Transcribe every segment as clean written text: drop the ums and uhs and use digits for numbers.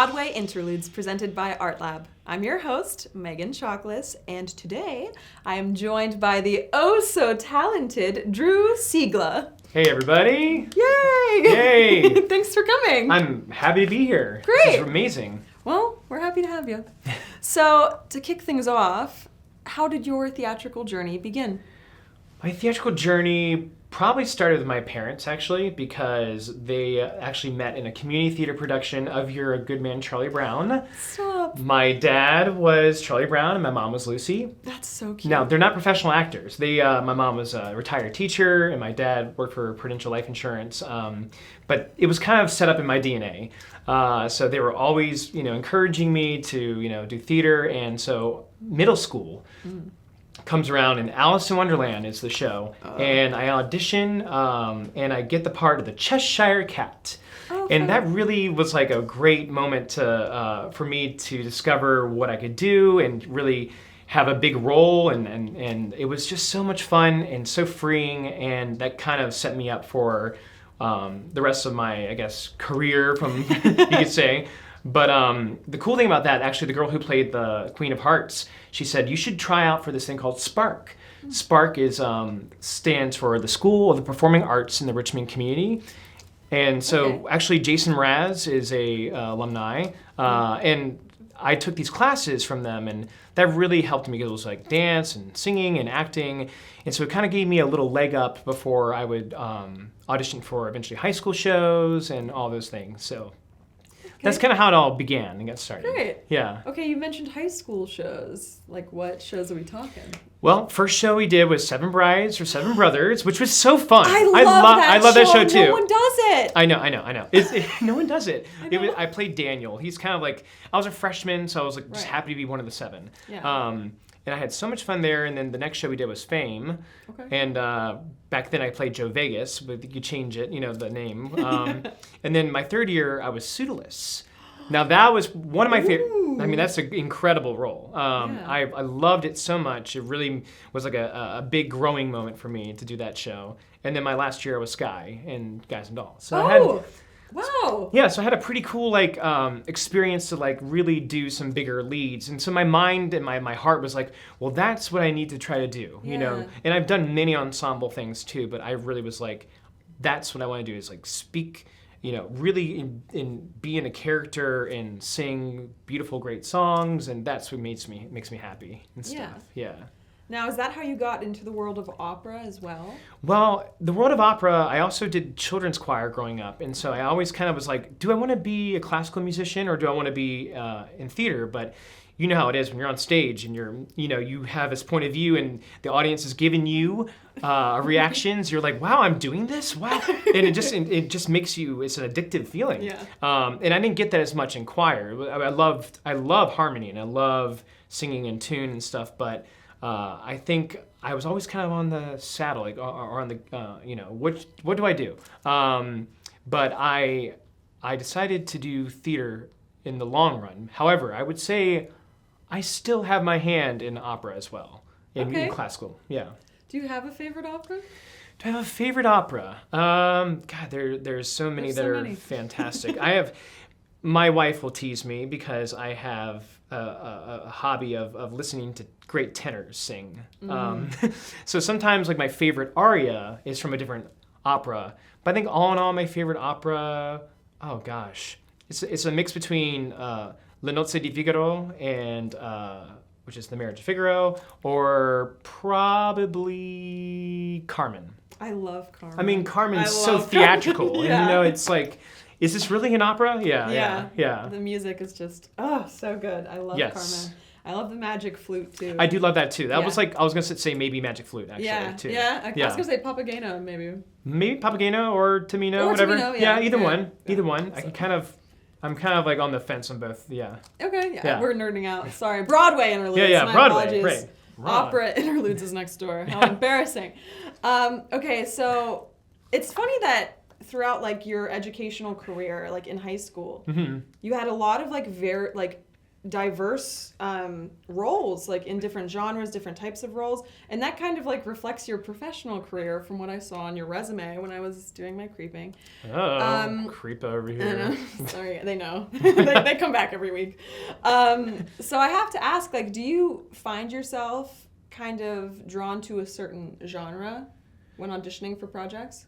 Broadway Interludes presented by Art Lab. I'm your host, Megan Chocolates, and today I am joined by the oh-so-talented Drew Seigla. Hey, everybody. Yay! Yay! Thanks for coming. I'm happy to be here. Great. This is amazing. Well, we're happy to have you. So, to kick things off, how did your theatrical journey begin? My theatrical journey probably started with my parents, actually, because they actually met in a community theater production of You're a Good Man, Charlie Brown. Stop. My dad was Charlie Brown and my mom was Lucy. That's so cute. Now, they're not professional actors. My mom was a retired teacher and my dad worked for Prudential Life Insurance. But it was kind of set up in my DNA. So they were always, encouraging me to, do theater. And so middle school comes around and Alice in Wonderland is the show. And I audition and I get the part of the Cheshire Cat. And that really was like a great moment for me to discover what I could do and really have a big role. And it was just so much fun and so freeing. And that kind of set me up for the rest of my, I guess, career, you could say. But the cool thing about that, actually, the girl who played the Queen of Hearts, she said, you should try out for this thing called Spark. Spark stands for the School of the Performing Arts in the Richmond community. And so actually Jason Mraz is a alumni, and I took these classes from them, and that really helped me because it was like dance and singing and acting. And so it kind of gave me a little leg up before I would audition for eventually high school shows and all those things. So that's kind of how it all began and got started. Great. Yeah. Okay, you mentioned high school shows. Like, what shows are we talking? Well, first show we did was Seven Brides or Seven Brothers, which was so fun. I love that show too. No one does it. I know. No one does it. I played Daniel. He's kind of like, I was a freshman, so I was like just happy to be one of the seven. Yeah. And I had so much fun there. And then the next show we did was Fame. Okay. And back then I played Joe Vegas, but you change it, the name. And then my third year I was Pseudolus. Now that was one of my favorite. I mean, that's an incredible role. I loved it so much. It really was like a big growing moment for me to do that show. And then my last year was Sky and Guys and Dolls. So wow. Yeah, so I had a pretty cool experience to really do some bigger leads. And so my mind and my heart was like, well, that's what I need to try to do, you know. And I've done many ensemble things too, but I really was like, that's what I want to do is speak, really be in a character and sing beautiful, great songs, and that's what makes me happy and stuff. Yeah. Now, is that how you got into the world of opera as well? Well, the world of opera, I also did children's choir growing up, and so I always kind of was like, do I want to be a classical musician or do I want to be in theater? But you know how it is when you're on stage and you have this point of view and the audience is giving you reactions. You're like, wow, I'm doing this? Wow. And it just makes you, it's an addictive feeling. Yeah. And I didn't get that as much in choir. I love harmony and I love singing in tune and stuff, but I think I was always kind of on the saddle, or on the, what do I do? But I decided to do theater in the long run. However, I would say I still have my hand in opera as well, in classical, yeah. Do you have a favorite opera? Do I have a favorite opera? God, there's so many that are fantastic. My wife will tease me because I have a hobby of listening to great tenors sing. So sometimes my favorite aria is from a different opera. But I think all in all, my favorite opera, oh gosh, it's a mix between Le Nozze di Figaro and which is The Marriage of Figaro, or probably Carmen. I love Carmen. I mean, Carmen's so theatrical. And it's like, is this really an opera? Yeah. The music is just, so good. I love Carmen. I love the magic flute, too. I do love that, too. That was I was going to say maybe magic flute, actually, too. Yeah. I was going to say Papageno, maybe. Maybe Papageno or Tamino, whatever. Tamino, either one. Either one. I'm kind of on the fence on both, Okay, we're nerding out. Sorry. Broadway Interludes. Yeah, my Broadway, apologies. right. Opera Interludes is next door. How embarrassing. Okay, so it's funny that throughout your educational career, in high school, you had a lot of very diverse roles, like in different genres, different types of roles, and that kind of like reflects your professional career from what I saw on your resume when I was doing my creeping. Creep over here. I know. Sorry, they know. they come back every week. So I have to ask, like, do you find yourself kind of drawn to a certain genre when auditioning for projects?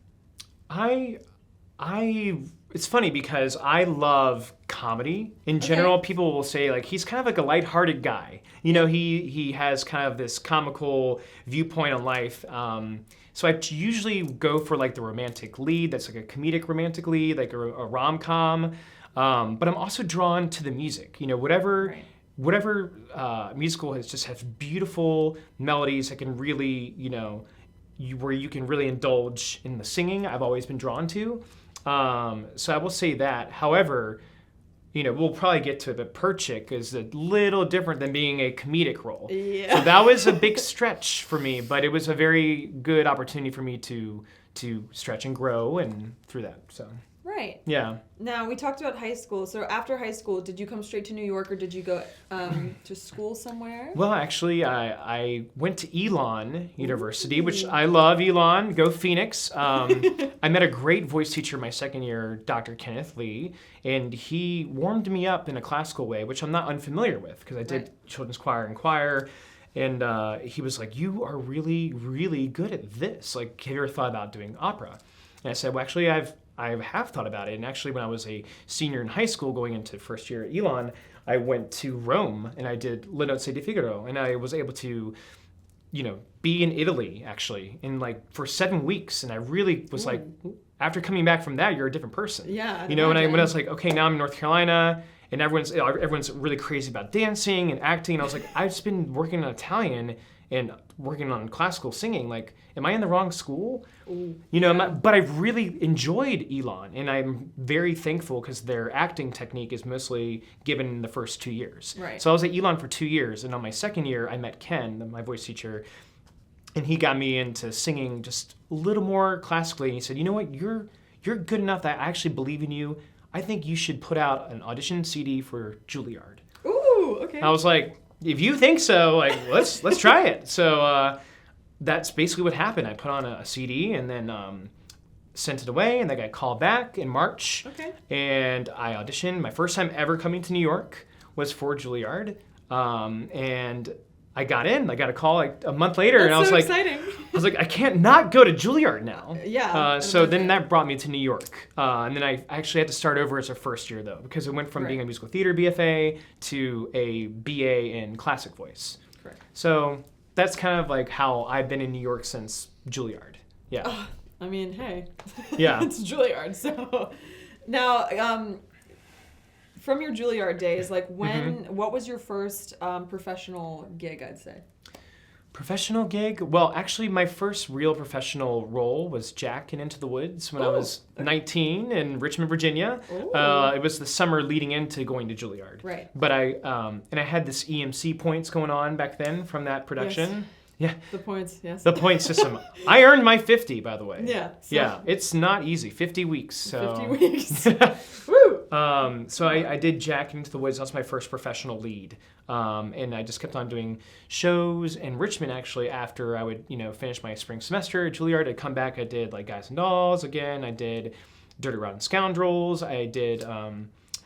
It's funny because I love comedy. In general, people will say like he's kind of like a lighthearted guy. You know, he has kind of this comical viewpoint on life. So I usually go for like the romantic lead. That's like a comedic romantic lead, like a rom-com. But I'm also drawn to the music. You know, whatever musical has beautiful melodies that can really, you know, where you can really indulge in the singing. I've always been drawn to. So I will say that. However, you know, we'll probably get to it, but Perchik is a little different than being a comedic role. Yeah. So that was a big stretch for me, but it was a very good opportunity for me to stretch and grow and through that. So. Right. Yeah. Now, we talked about high school. So after high school, did you come straight to New York or did you go to school somewhere? Well, actually, I went to Elon University, which I love Elon. Go Phoenix. I met a great voice teacher my second year, Dr. Kenneth Lee, and he warmed me up in a classical way, which I'm not unfamiliar with because I did children's choir and choir. And he was like, you are really, really good at this. Like, have you ever thought about doing opera? And I said, well, actually, I have thought about it. And actually, when I was a senior in high school going into first year at Elon, I went to Rome and I did Le Nozze di Figaro. And I was able to, you know, be in Italy, actually, in like for 7 weeks. And I really was like, after coming back from that, you're a different person. Yeah. You know, when I was like, okay, now I'm in North Carolina and everyone's really crazy about dancing and acting. And I was like, I've just been working on Italian and working on classical singing. Like, am I in the wrong school? Ooh, you know, but I really enjoyed Elon, and I'm very thankful because their acting technique is mostly given in the first 2 years. Right. So I was at Elon for 2 years, and on my second year, I met Ken, my voice teacher, and he got me into singing just a little more classically. And he said, you know what, you're good enough that I actually believe in you. I think you should put out an audition CD for Juilliard. Ooh, okay. I was like, if you think so, like let's try it. So that's basically what happened. I put on a CD and then sent it away, and I got called back in March. Okay. And I auditioned. My first time ever coming to New York was for Juilliard, and I got in. I got a call like a month later, and I was so like, exciting. I was like, I can't not go to Juilliard now. Yeah. So then that brought me to New York, and then I actually had to start over as a first year though, because it went from being a musical theater BFA to a BA in classic voice. Correct. So that's kind of like how I've been in New York since Juilliard. Yeah. Oh, I mean, hey. Yeah. It's Juilliard. So now, from your Juilliard days, like what was your first professional gig, I'd say? Professional gig? Well, actually, my first real professional role was Jack in Into the Woods when I was 19 in Richmond, Virginia. It was the summer leading into going to Juilliard. Right. But I had this EMC points going on back then from that production. Yes. Yeah. The points, yes. The point system. I earned my 50, by the way. Yeah. So Yeah, it's not easy. 50 weeks. So. 50 weeks. Woo! So I did Jack Into the Woods. That was my first professional lead. And I just kept on doing shows in Richmond, actually, after I would, finish my spring semester at Juilliard. I'd come back. I did, like, Guys and Dolls again. I did Dirty Rotten Scoundrels. I did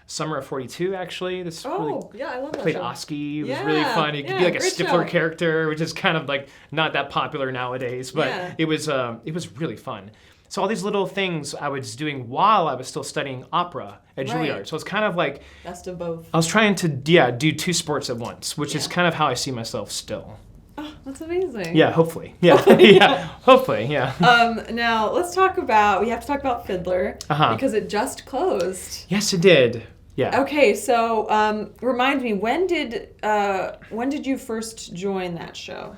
Summer of 42, actually. Yeah, I love that played show. Oski. It was really fun. You could be like a Stifler character, which is kind of like not that popular nowadays, but it was really fun. So all these little things I was doing while I was still studying opera at Juilliard. So it's kind of like best of both. I was trying to do two sports at once, which is kind of how I see myself still. Oh, that's amazing. Yeah, hopefully. Yeah, hopefully. Yeah. Now we have to talk about Fiddler because it just closed. Yes, it did. Yeah. Okay, so remind me, when did you first join that show?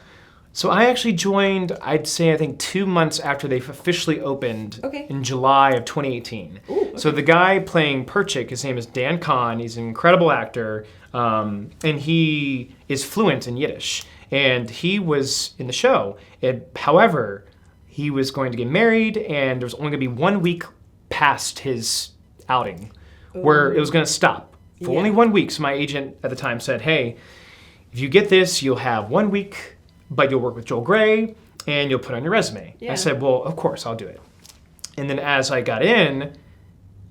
So I actually joined, I'd say, I think 2 months after they officially opened in July of 2018. Ooh, okay. So the guy playing Perchik, his name is Dan Kahn. He's an incredible actor, and he is fluent in Yiddish. And he was in the show. However, he was going to get married, and there was only going to be 1 week past his outing where it was going to stop for only 1 week. So my agent at the time said, hey, if you get this, you'll have 1 week, but you'll work with Joel Grey and you'll put on your resume. I said, well, of course, I'll do it. And then as I got in,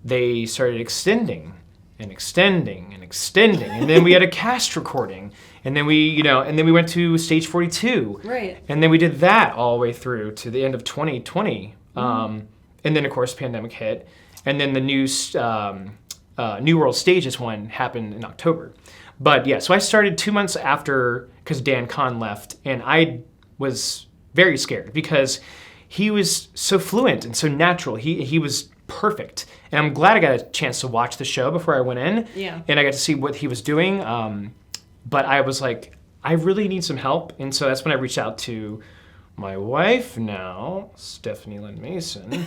they started extending. And then we had a cast recording, and then we went to stage 42. Right. And then we did that all the way through to the end of 2020. And then of course pandemic hit, and then the New World Stages one happened in October. But yeah, so I started 2 months after, because Dan Kahn left, and I was very scared because he was so fluent and so natural. He was perfect. And I'm glad I got a chance to watch the show before I went in. Yeah. And I got to see what he was doing. But I was like, I really need some help. And so that's when I reached out to my wife now, Stephanie Lynn Mason,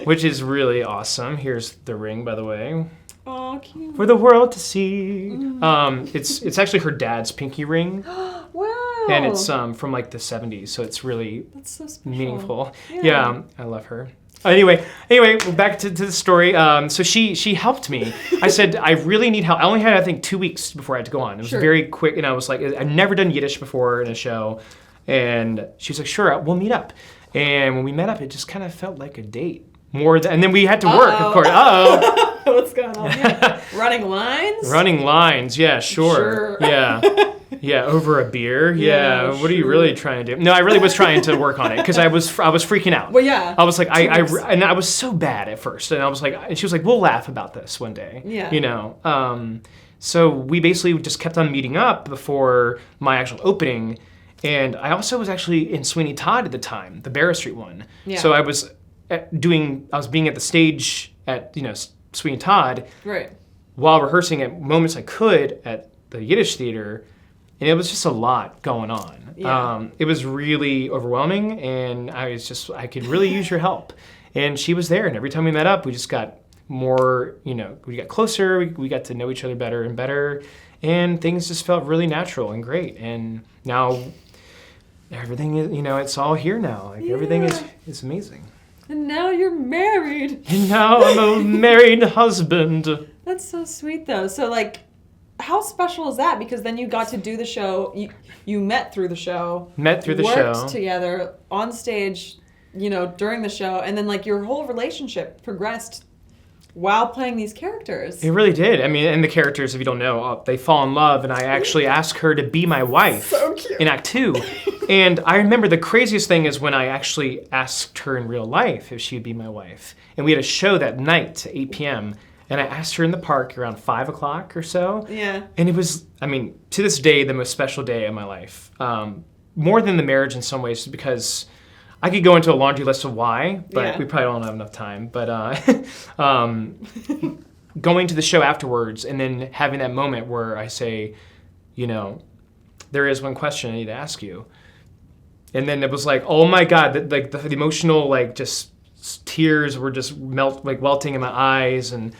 which is really awesome. Here's the ring, by the way. Oh, cute. For the world to see. It's actually her dad's pinky ring. Wow. And it's from like the 70s. So it's really That's so special. meaningful. Yeah, I love her. Anyway, back to the story. So she helped me. I said, I really need help. I only had, I think, 2 weeks before I had to go on. It was very quick, and I was like, I'd never done Yiddish before in a show. And she was like, sure, we'll meet up. And when we met up, it just kind of felt like a date. And then we had to work, of course. Uh-oh. What's going on? Yeah. Running lines? Running lines, yeah, sure. Yeah. Yeah, over a beer. Yeah, what are you really trying to do? No, I really was trying to work on it because I was freaking out. Well, yeah. I was like, and I was so bad at first, and I was like, and she was like, we'll laugh about this one day. Yeah. You know. So we basically just kept on meeting up before my actual opening, and I also was actually in Sweeney Todd at the time, the Barrow Street one. Yeah. So I was being at the stage at Sweeney Todd. Right. While rehearsing at moments I could at the Yiddish theater. And it was just a lot going on. Yeah. It was really overwhelming, and I could really use your help. And she was there, and every time we met up, we just got more, we got closer, we got to know each other better and better, and things just felt really natural and great. And now everything is, it's all here now. Like everything is amazing. And now you're married. And now I'm a married husband. That's so sweet, though. So, like, how special is that? Because then you got to do the show. You met through the show. Worked together on stage, during the show, and then like your whole relationship progressed while playing these characters. It really did. I mean, and the characters, if you don't know, they fall in love, and I actually asked her to be my wife in Act 2. And I remember the craziest thing is when I actually asked her in real life if she'd be my wife. And we had a show that night at 8 p.m., and I asked her in the park around 5 o'clock or so. Yeah. And it was, to this day, the most special day of my life. More than the marriage in some ways, because I could go into a laundry list of why, but we probably don't have enough time. But going to the show afterwards and then having that moment where I say, there is one question I need to ask you. And then it was like, oh my God, the emotional, like, just tears were just welting in my eyes, and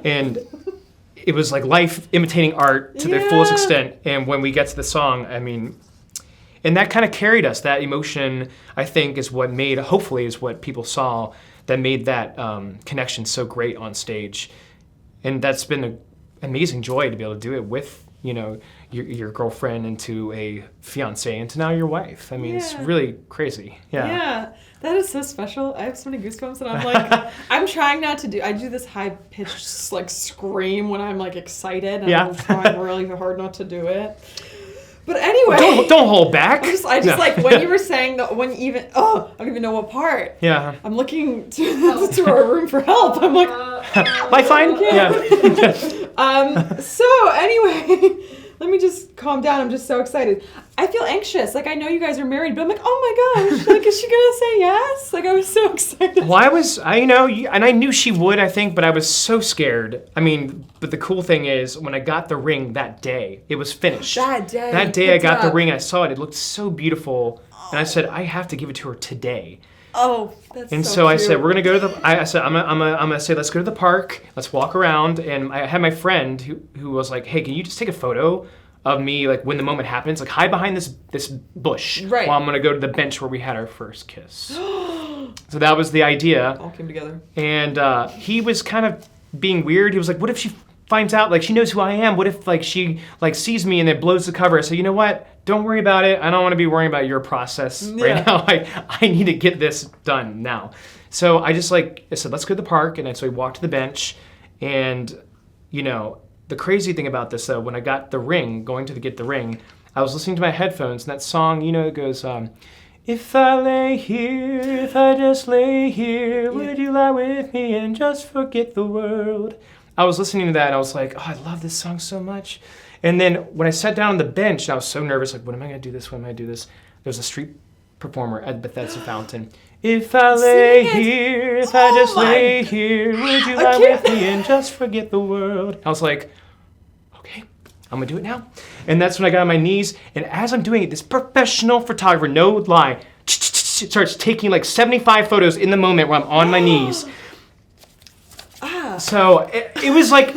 it was like life imitating art to the fullest extent. And when we get to the song, and that kind of carried us. That emotion, I think, is what people saw that made that connection so great on stage. And that's been an amazing joy to be able to do it with your girlfriend into a fiance into now your wife. It's really crazy. Yeah, that is so special. I have so many goosebumps, and I'm like, I'm trying not to do. I do this high pitched like scream when I'm like excited, and I'm trying really hard not to do it. But anyway, don't hold back. I just like when you were saying that, I don't even know what part. Yeah. I'm looking to our room for help. I'm like, Lifeline. Yeah. So anyway, let me just calm down. I'm just so excited. I feel anxious. Like, I know you guys are married, but I'm like, oh my gosh, like, is she gonna say yes? Like, I was so excited. Well, and I knew she would, I think, but I was so scared. But the cool thing is, when I got the ring that day, it was finished. That day I got the ring, I saw it. It looked so beautiful, and I said, I have to give it to her today. Oh, that's and so I cute. said, we're gonna go to the. I said, I'm gonna say, let's go to the park. Let's walk around. And I had my friend who was like, hey, can you just take a photo of me, like, when the moment happens, like, hide behind this bush, right, while I'm gonna go to the bench where we had our first kiss. So that was the idea. All came together. And he was kind of being weird. He was like, what if she finds out, like she knows who I am. What if like she like sees me and then blows the cover? So you know what? Don't worry about it. I don't want to be worrying about your process right now. I need to get this done now. So I just I said, let's go to the park. And so we walked to the bench. And, you know, the crazy thing about this, though, when I got the ring, get the ring, I was listening to my headphones. And that song, you know, it goes, if I lay here, if I just lay here, would you lie with me and just forget the world? I was listening to that and I was like, oh, I love this song so much. And then when I sat down on the bench, I was so nervous, like, when am I going to do this? When am I going to do this? There's a street performer at Bethesda Fountain. If I lay here, if I just lay here, would you lie with me and just forget the world? I was like, okay, I'm going to do it now. And that's when I got on my knees. And as I'm doing it, this professional photographer, no lie, starts taking like 75 photos in the moment where I'm on my knees. So it was like,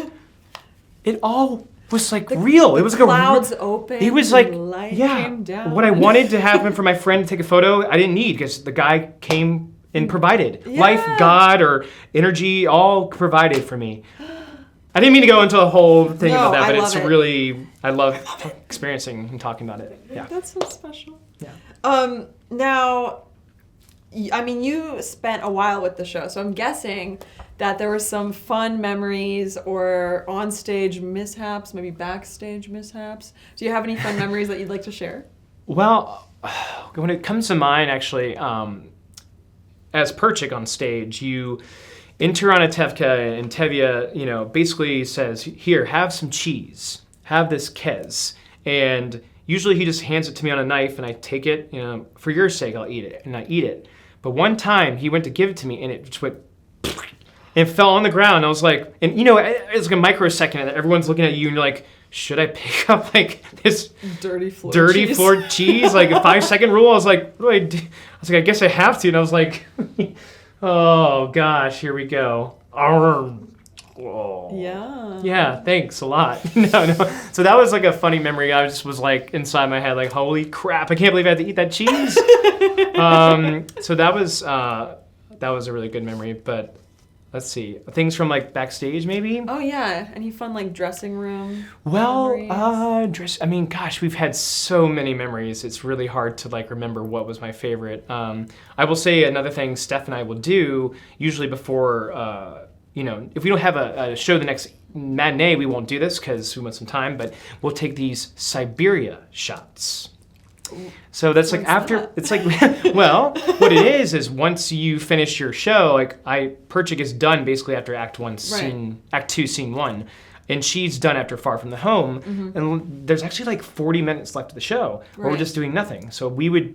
it all was like real. It was like clouds open. It was like, light yeah, came down. what I wanted to happen for my friend to take a photo, I didn't need because the guy came and provided. Yeah. Life, God, or energy, all provided for me. I didn't mean to go into a whole thing about that, but it's really, I love experiencing and talking about it. Yeah. That's so special. Yeah. Now, I mean, you spent a while with the show, so I'm guessing that there were some fun memories or on-stage mishaps, maybe backstage mishaps. Do you have any fun memories that you'd like to share? Well, when it comes to mine, actually, as Perchik on stage, you enter on a Tevka, and Tevye, you know, basically says, here, have some cheese. Have this Kez. And usually he just hands it to me on a knife, and I take it, you know, for your sake, I'll eat it. And I eat it. But one time, he went to give it to me, and it just went... It fell on the ground. I was like, and you know, it's like a microsecond, and everyone's looking at you, and you're like, should I pick up like this dirty floor cheese? Like a 5-second rule? I was like, what do I do? I was like, I guess I have to. And I was like, oh gosh, here we go. Oh. Yeah. Yeah, thanks a lot. No. So that was like a funny memory. I just was like inside my head, like, holy crap, I can't believe I had to eat that cheese. So that was a really good memory, but. Let's see. Things from like backstage, maybe? Oh, yeah. Any fun like dressing room? Well, memories? I mean, gosh, we've had so many memories. It's really hard to like remember what was my favorite. I will say another thing Steph and I will do, usually before, you know, if we don't have a show the next matinee, we won't do this because we want some time, but we'll take these Siberia shots. So that's like after, it's like, well, what it is once you finish your show, like Perchik is done basically after Act 2, Scene 1. And she's done after Far From the Home. Mm-hmm. And there's actually like 40 minutes left of the show where we're just doing nothing. So we would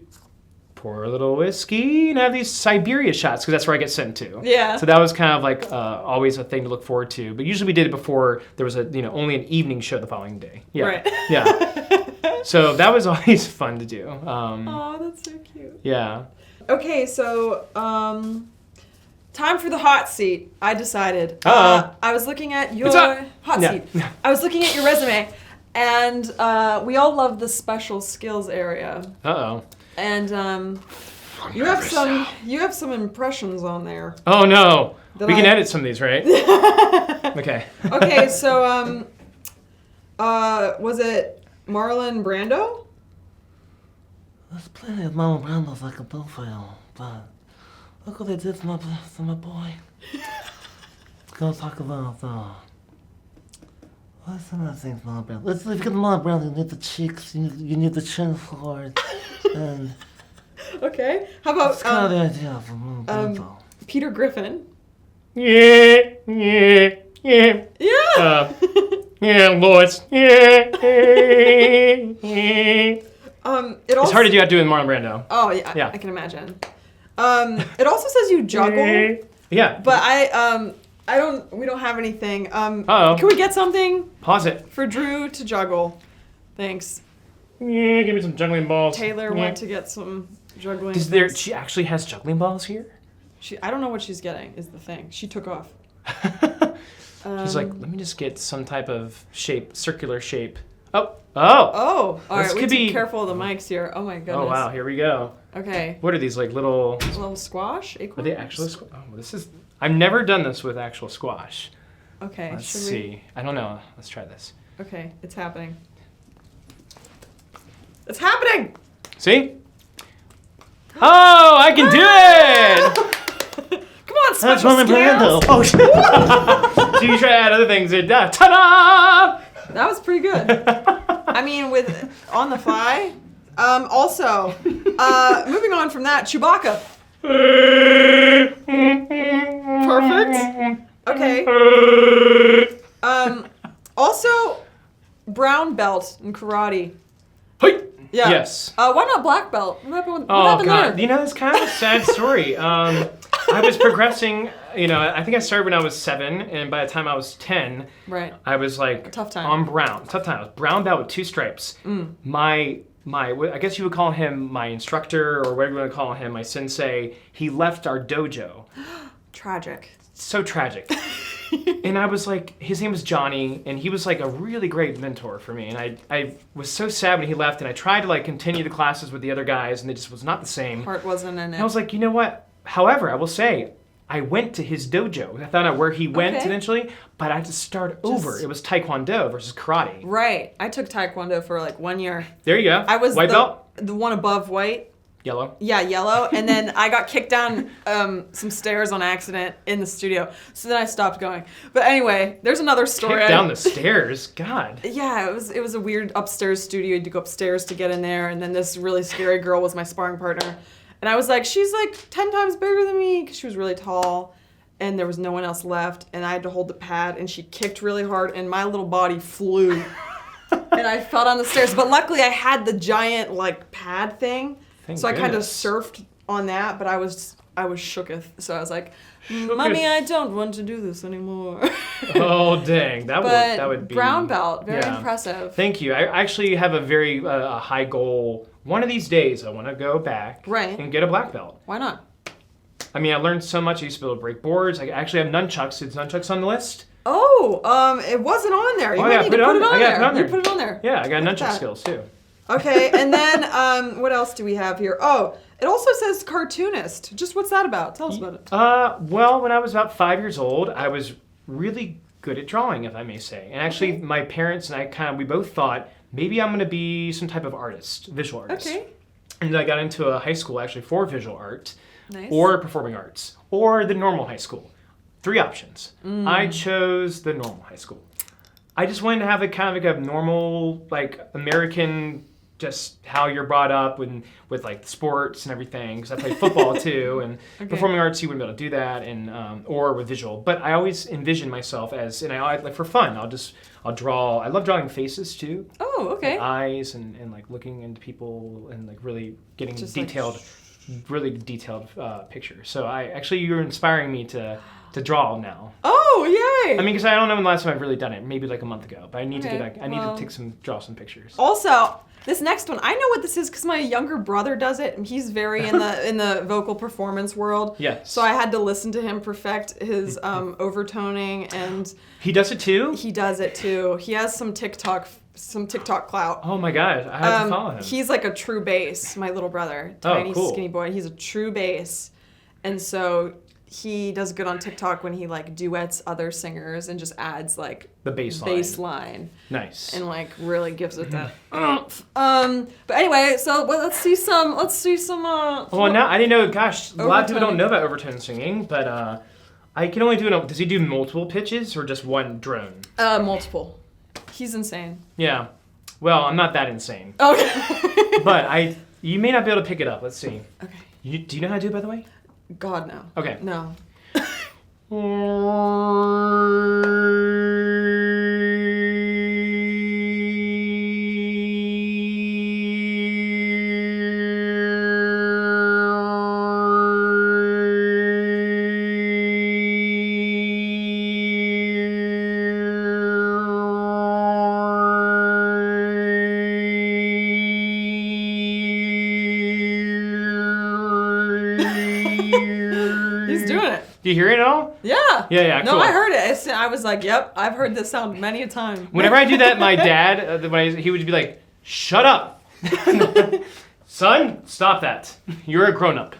pour a little whiskey and have these Siberia shots because that's where I get sent to. Yeah. So that was kind of like always a thing to look forward to. But usually we did it before there was only an evening show the following day. Yeah. Right. Yeah. So that was always fun to do. Oh, that's so cute. Yeah. Okay, so time for the hot seat. I decided. I was looking at your hot seat. I was looking at your resume, and we all love the special skills area. Uh-oh. And you have some impressions on there. Oh no. We can edit some of these, right? Okay. Okay, so was it Marlon Brando? There's plenty of Marlon Brandos I could profile, but look what they did to my boy. Let's go talk about what's some other things Marlon Brando? Let's look at Marlon Brando. You need the cheeks, you need the chin forward, and okay. How about that's kind of the idea of Marlon Brando. Peter Griffin? Yeah. Yeah, Lois. Yeah. It's hard to do that doing Marlon Brando. Oh yeah, I can imagine. It also says you juggle. Yeah. But we don't have anything. Uh-oh. Can we get something? Pause it. For Drew to juggle. Thanks. Yeah, give me some juggling balls. Taylor went to get some juggling. She actually has juggling balls here? I don't know what she's getting is the thing. She took off. She's like, let me just get some type of shape, circular shape. Oh! All right, we be careful of the mics here. Oh my goodness. Oh wow, here we go. Okay. What are these, like little... A little squash? Acorns? Are they actual squash? Oh, this is... I've never done this with actual squash. Okay. Let's should see. I don't know. Let's try this. we? Okay, it's happening. It's happening! See? Oh, I can do it! Come on, That's special Marlon skills! Brando. Oh, shit. So you try to add other things. Ta-da! That was pretty good. I mean, with on the fly. Also, moving on from that, Chewbacca. Perfect. Okay. Also, brown belt in karate. Hey! Yeah. Yes. Why not black belt? What happened God! there? You know, it's kind of a sad story. I was progressing. You know, I think I started when I was 7, and by the time I was 10, Right. I was like A tough time. on brown. Tough time. I was brown belt with 2 stripes. My I guess you would call him my instructor or whatever you want to call him, my sensei. He left our dojo. Tragic. So tragic. And I was like, his name was Johnny, and he was like a really great mentor for me. And I was so sad when he left, and I tried to like continue the classes with the other guys, and it just was not the same. Heart wasn't in it. And I was like, you know what? However, I will say, I went to his dojo. I found out where he went Okay. eventually, but I had to start over. It was Taekwondo versus karate. Right. I took Taekwondo for like 1 year. There you go. I was white belt, the one above white. yellow. Yeah, yellow. And then I got kicked down some stairs on accident in the studio. So then I stopped going. But anyway, there's another story. Kicked down the stairs. God. Yeah, it was a weird upstairs studio. You had to go upstairs to get in there. And then this really scary girl was my sparring partner. And I was like, she's like 10 times bigger than me because she was really tall. And there was no one else left. And I had to hold the pad. And she kicked really hard. And my little body flew. And I fell down the stairs. But luckily I had the giant like pad thing. Thank So I kind of goodness. surfed on that. But I was shooketh. So I was like, Mommy, I don't want to do this anymore. Oh dang, that But would be brown belt, very yeah. impressive. Thank you. I actually have a very high goal. One of these days, I want to go back Right. and get a black belt. Why not? I mean, I learned so much. I used to be able to break boards. I actually have nunchucks. Is nunchucks on the list? Oh, it wasn't on there. You Oh, might yeah, need put to it put on it on there. I gotta there. put it on You there. put it on there. Yeah, I got Look at nunchuck that. skills too. Okay, and then what else do we have here? Oh, it also says cartoonist. Just what's that about? Tell us about it. Well, when I was about 5 years old, I was really good at drawing, if I may say. And actually, my parents and I we both thought maybe I'm going to be some type of artist, visual artist. Okay. And I got into a high school actually for visual art, Nice. or performing arts, or the normal high school. 3 options. I chose the normal high school. I just wanted to have a kind of like a normal, like American, just how you're brought up with like sports and everything. Because I played football too, and Okay. performing arts you wouldn't be able to do that, and or with visual. But I always envision myself as, and I like for fun. I'll draw. I love drawing faces too. Oh, okay. Eyes and like looking into people and like really getting Just like detailed, really detailed pictures. So you're inspiring me to draw now. Oh, yay! I mean, because I don't know when the last time I've really done it. Maybe like a month ago. But I need to Okay, get back. I need well- to draw some pictures. Also, this next one, I know what this is because my younger brother does it, and he's very in the vocal performance world. Yes. So I had to listen to him perfect his overtoning, and He does it too. he does it too. He has some TikTok clout. Oh my gosh, I have to follow him. He's like a true bass, my little brother. Oh, Tiny, cool. skinny boy. He's a true bass. And so he does good on TikTok when he like duets other singers and just adds like The bass line. bass line Nice. and like really gives it that oomph. But anyway, so let's see some Well, now I didn't know. Gosh, a lot of people Overtone. don't know about overtone singing, but I can only do it. Does he do multiple pitches or just one drone? multiple. He's insane. Yeah. Well, I'm not that insane, Okay. but you may not be able to pick it up. Let's see. Okay. Do you know how to do it, by the way? God, no. Okay. No. He's doing it. Do you hear it at all? Yeah. Yeah, No, cool. I heard it. I was like, yep, I've heard this sound many a time. Whenever I do that, my dad, he would be like, "Shut up, son! Stop that! You're a grown-up."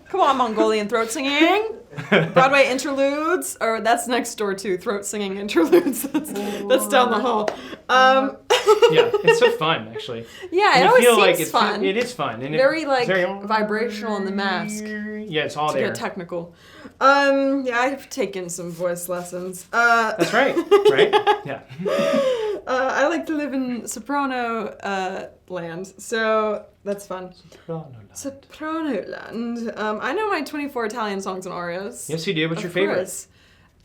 Come Come on, Mongolian throat singing. Broadway Interludes, or that's next door too. Throat singing interludes. That's down the hall. Yeah, it's so fun actually. Yeah, And it you always feel seems like fun. it is fun, and Very it's vibrational in the mask. Yeah, it's all To there. get technical. Yeah, I've taken some voice lessons. That's right. Right? Yeah. I like to live in soprano land, so that's fun. Soprano land. I know my 24 Italian songs and arias. Yes, you do. What's your Of favorite? course.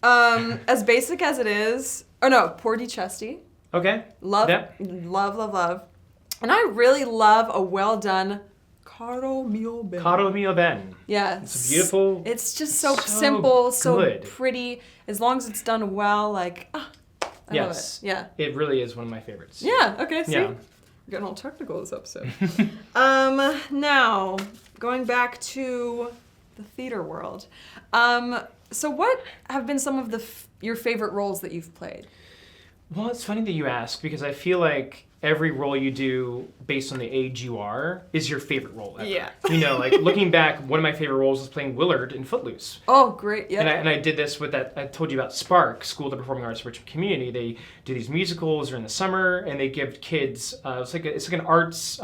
As basic as it is. Oh no, Por di Cesti. Okay. Love, Yep. love. And I really love a well done Caro mio ben. Caro mio ben. Yeah. It's a beautiful. It's just so, so simple, so good. pretty. As long as it's done well, like, I love Yes. it. Yeah. It really is one of my favorites. Yeah, okay, see? Yeah. We're getting all technical this episode. Now, going back to the theater world. So what have been some of your favorite roles that you've played? Well, it's funny that you ask because I feel like every role you do based on the age you are is your favorite role ever. Yeah. You know, like looking back, one of my favorite roles was playing Willard in Footloose. Oh, great, yeah. And I did this with that, I told you about Spark, School of the Performing Arts Richmond Community. They do these musicals during the summer and they give kids, it's like an arts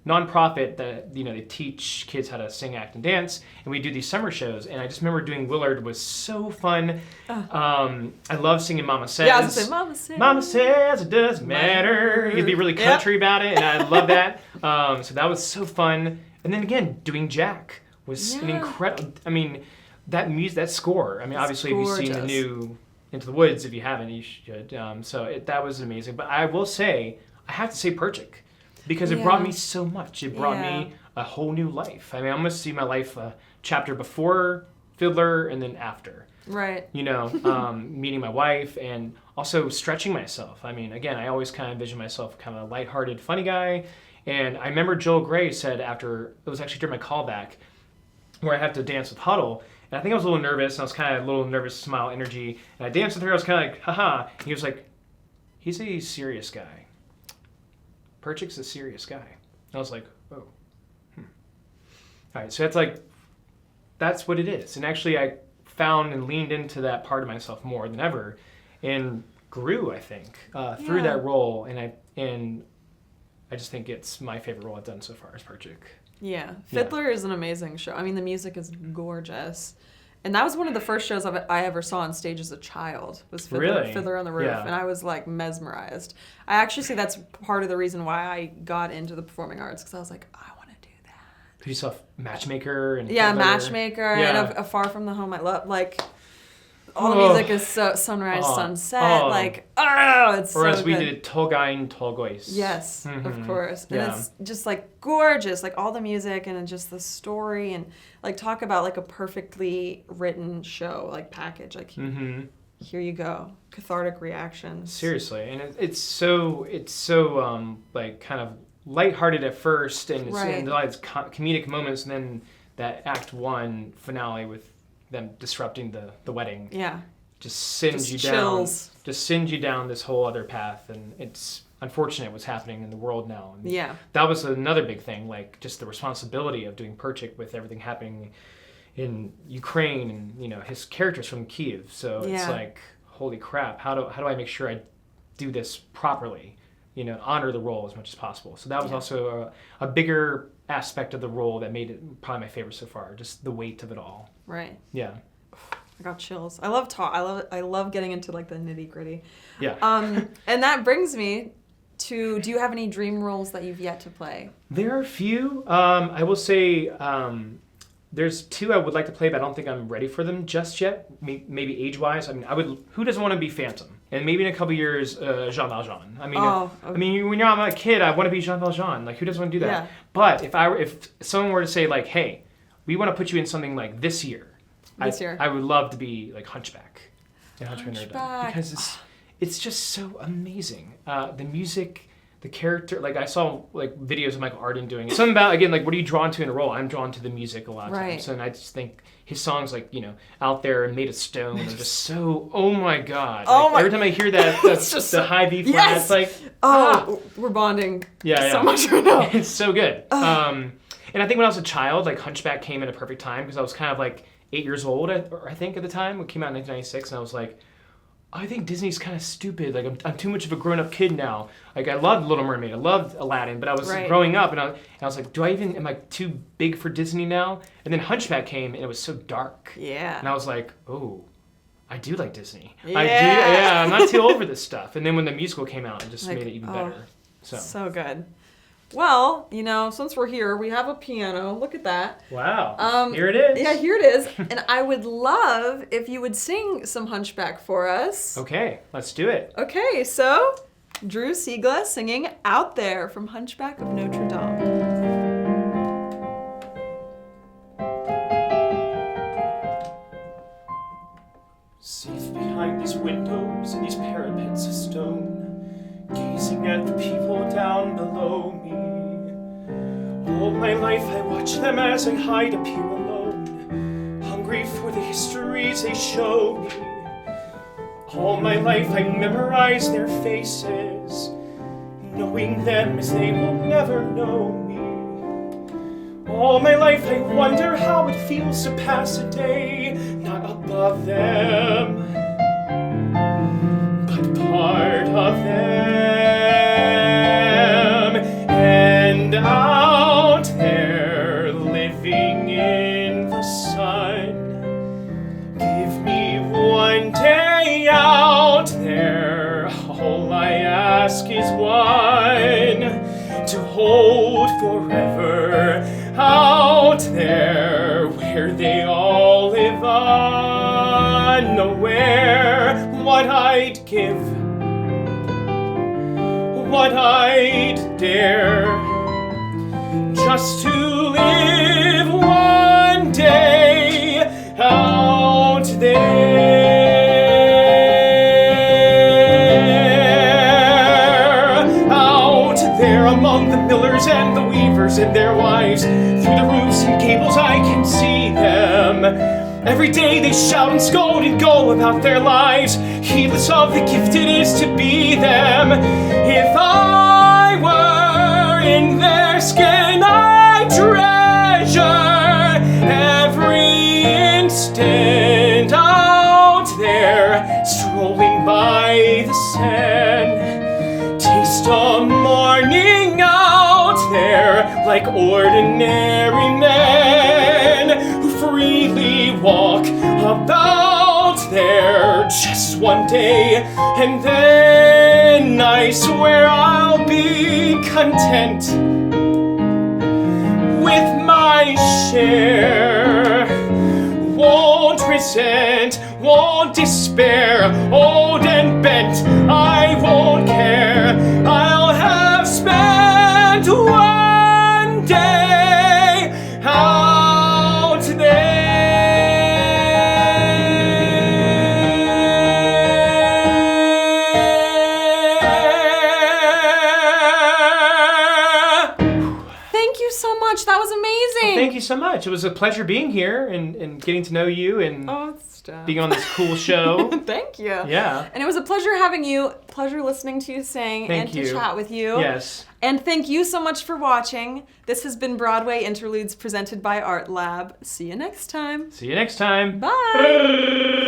nonprofit that, you know, they teach kids how to sing, act, and dance. And we do these summer shows. And I just remember doing Willard was so fun. I love singing Mama Says. Yeah, I was going to say, Mama Says. Mama says it doesn't matter. You'd be really country about it, and I love that. So that was so fun. And then again, doing Jack was an incredible. I mean, that music, that score. I mean, obviously, if you've seen the new Into the Woods, if you haven't, you should. That was amazing. But I will say, I have to say, Perchik, because it brought me so much. It brought me a whole new life. I mean, I almost see my life a chapter before Fiddler and then after. Right. You know, meeting my wife and also stretching myself. I mean, again, I always kind of envision myself kind of a lighthearted, funny guy. And I remember Joel Gray said after, it was actually during my callback, where I had to dance with Huddle. And I think I was a little nervous, and I was kind of a little nervous, smile energy. And I danced with her, I was kind of like, haha. And he was like, he's a serious guy. Perchik's a serious guy. And I was like, oh. All right, so that's what it is. And actually, I found and leaned into that part of myself more than ever and grew, I think, through that role. And I just think it's my favorite role I've done so far is Perchik. Yeah. Fiddler is an amazing show. I mean, the music is gorgeous. And that was one of the first shows I ever saw on stage as a child, was Fiddler on the Roof. Yeah. And I was, like, mesmerized. I actually say that's part of the reason why I got into the performing arts, because I was like, I want to do that. You saw Matchmaker and Yeah, Fiddler. Matchmaker and a Far From the Home I Love. Like, all the music is so sunrise, sunset. Like, it's or so as good. we did Tolgain Tolgois. Yes, of course. And it's just, like, gorgeous. Like, all the music and just the story. And, like, talk about, like, a perfectly written show, like, package. Like, here you go. Cathartic reactions. Seriously. And it's so like, kind of lighthearted at first. And it's and a lot of comedic moments. And then that Act 1 finale with them disrupting the wedding. Yeah. Just sends you down. Just sends you down this whole other path, and it's unfortunate what's happening in the world now. And that was another big thing, like just the responsibility of doing Perchik with everything happening in Ukraine, and you know his character's from Kyiv, so it's like, holy crap! How do I make sure I do this properly? You know, honor the role as much as possible. So that was also a bigger aspect of the role that made it probably my favorite so far. Just the weight of it all. Right. Yeah. I got chills. I love getting into, like, the nitty gritty. Yeah. And that brings me to, do you have any dream roles that you've yet to play? There are a few. I will say there's two I would like to play, but I don't think I'm ready for them just yet. Maybe age-wise. I mean, who doesn't want to be Phantom? And maybe in a couple years, Jean Valjean. I mean, I mean, when I'm a kid, I want to be Jean Valjean. Like, who doesn't want to do that? Yeah. But if someone were to say, like, hey, we want to put you in something like this year. I would love to be like Hunchback in Hunchback of Norte Dame, because it's just so amazing. The music, the character. Like, I saw like videos of Michael Arden doing it. Something about, again, like, what are you drawn to in a role? I'm drawn to the music a lot of times, and I just think his songs, like, you know, Out There and Made of Stone, are just so, oh my god. Like, every time I hear that, the high B flat, it's like, we're bonding so much right now. It's so good. And I think when I was a child, like Hunchback came at a perfect time because I was kind of like 8 years old, I think, at the time. It came out in 1996, and I was like, I think Disney's kind of stupid. Like, I'm too much of a grown-up kid now. Like, I loved Little Mermaid. I loved Aladdin. But I was growing up, and I was like, am I too big for Disney now? And then Hunchback came, and it was so dark. Yeah. And I was like, oh, I do like Disney. Yeah. I'm not too old for this stuff. And then when the musical came out, it just made it even better. So good. Well, since we're here, we have a piano. Look at that. Wow. Here it is. Yeah, here it is. And I would love if you would sing some Hunchback for us. Okay, let's do it. Okay, so Drew Seigla singing Out There from Hunchback of Notre Dame. Safe behind these windows and these parapets of stone, gazing at the people down below me. All my life I watch them as I hide up here alone, hungry for the histories they show me. All my life I memorize their faces, knowing them as they will never know me. All my life I wonder how it feels to pass a day not above them, but part of them. And out there, living in the sun, give me one day out there. All I ask is one, to hold forever. Out there, where they all live unaware, what I'd give, what I'd dare, just to live one day out there. Out there among the millers and the weavers and their wives, through the roofs and gables I can see them. Every day they shout and scold and go about their lives, heedless of the gift it is to be them. If I were in their skin, I'd treasure every instant out there, strolling by the Seine, taste a morning out there, like ordinary men who freely walk about there just one day, and then I swear I'll be content with my share. Won't resent, won't despair, old and bent, I won't care. I'll have spent one day out there. Thank you so much. That was amazing. Thank you so much. It was a pleasure being here and getting to know you and being on this cool show. Thank you. Yeah. And it was a pleasure having you. Pleasure listening to you sing to chat with you. Yes. And thank you so much for watching. This has been Broadway Interludes presented by Art Lab. See you next time. See you next time. Bye.